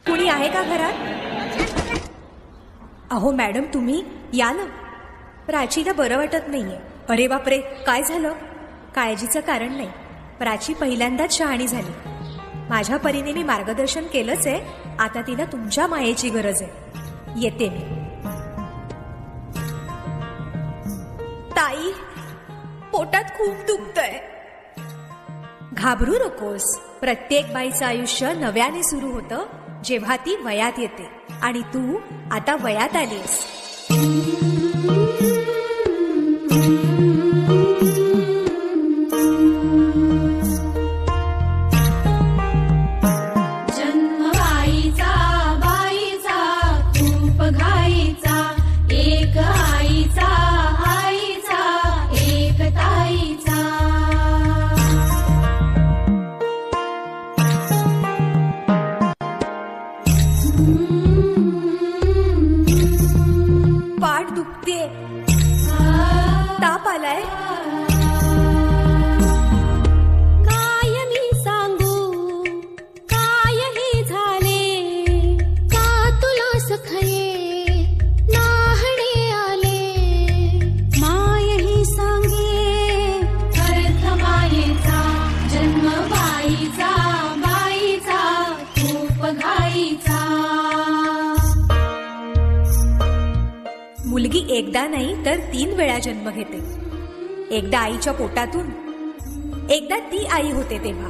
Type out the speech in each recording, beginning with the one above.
कुणी आहे का घरात? अहो मॅडम तुम्ही या ना. प्राचीला बरं वाटत नाहीये. अरे बापरे, काय झालं? काळजीचं कारण नाही. प्राची पहिल्यांदाच शहाणी झाली. माझ्या परीने मी मार्गदर्शन केलंच आहे. आता तिला तुमच्या मायेची गरज आहे. येते मी. ताई, पोटात खूप दुखतंय. घाबरू नकोस. प्रत्येक बाईचं आयुष्य नव्याने सुरू होतं जेव्हा ती वयात येते. आणि तू आता वयात आलीस. पाठ दुखते. ताप आलाय. काय मी सांगू, काय हे झाले, का तुला सखये नाहणे आले. माय ही सांगे अर्थ मायेचा, जन्म बाईचा, बाईचा खूप घाईचा. मुलगी एकदा नाही तर 3 वेळा जन्म घेते. एकदा आईच्या पोटातून, एकदा ती आई होते तेव्हा.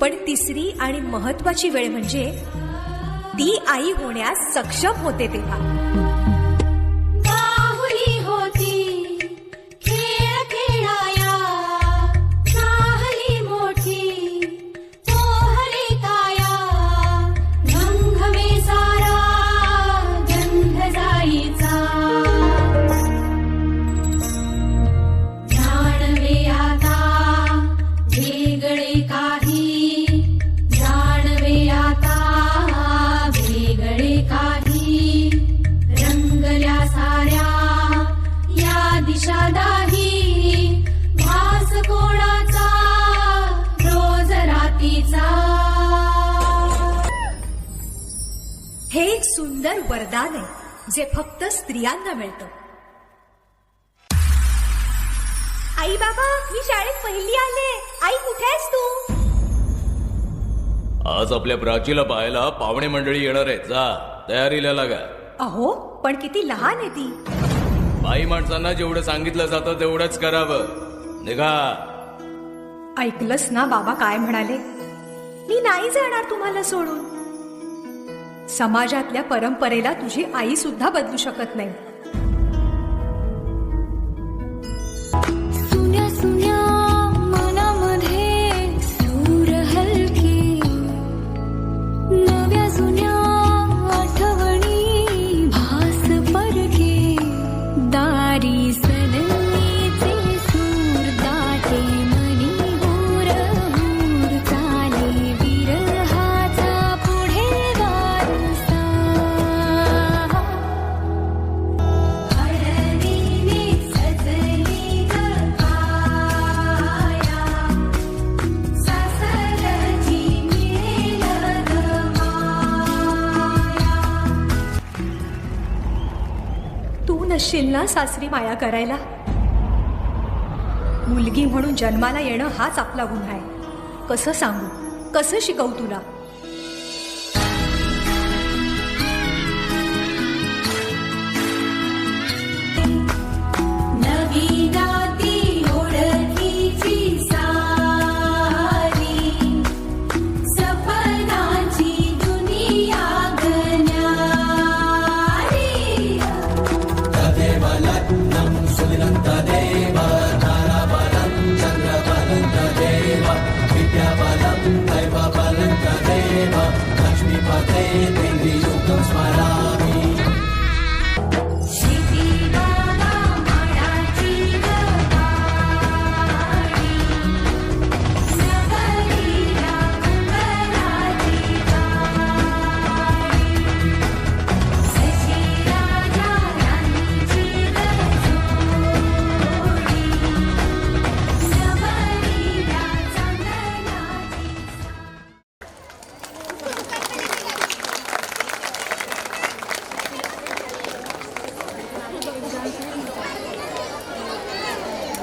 पण तिसरी आणि महत्वाची वेळ म्हणजे ती आई होण्यास सक्षम होते तेव्हा. बाहुली होती खेळ खेळाया, चाहली मोठी पोहली काया. गंधवे सारा गंध जाईचा, जाणवे आता वेगळे काही, जाणवे आता वेगळे काही. रंगल्या साऱ्या या दिशा दाही, भास कोणाचा रोज रातीचा. हे एक सुंदर वरदान आहे जे फक्त स्त्रियांना मिळतं. आई बाबा, मी शाळेत पहिली आले. आई कुठे आहेस तू? आज आपल्या प्राचीला पाहायला पाहुणे मंडळी येणार आहेत. जा, तयारीला लागा. अहो पण किती लहान आहे ती. बाई माणसांना जेवढं सांगितलं जातं तेवढंच करावं. निघा. ऐकलंस ना बाबा काय म्हणाले? मी नाही जाणार तुम्हाला सोडून. समाजातल्या परंपरेला तुझी आई सुद्धा बदलू शकत नाही. सुन्या सुन्या मनामध्ये सूर हलके, नव्या जुन्या आठवणी भास परके. दारी सनईचे सूर दाटे मनी, हूर हूर चाले विरहाचा पुढे वारसा. हळदीने सजली काया, सासरची मिळेल माया. तू नसशील ना सासरी माया करायला. मुलगी म्हणून जन्माला येणं हाच आपला गुन्हा आहे. कसं सांगू, कसं शिकवू तुला? नवी नाती ओळखीची सारी, सपनाची दुनिया गण्यारी. लक्ष्मीपते देवी युगं स्मरा.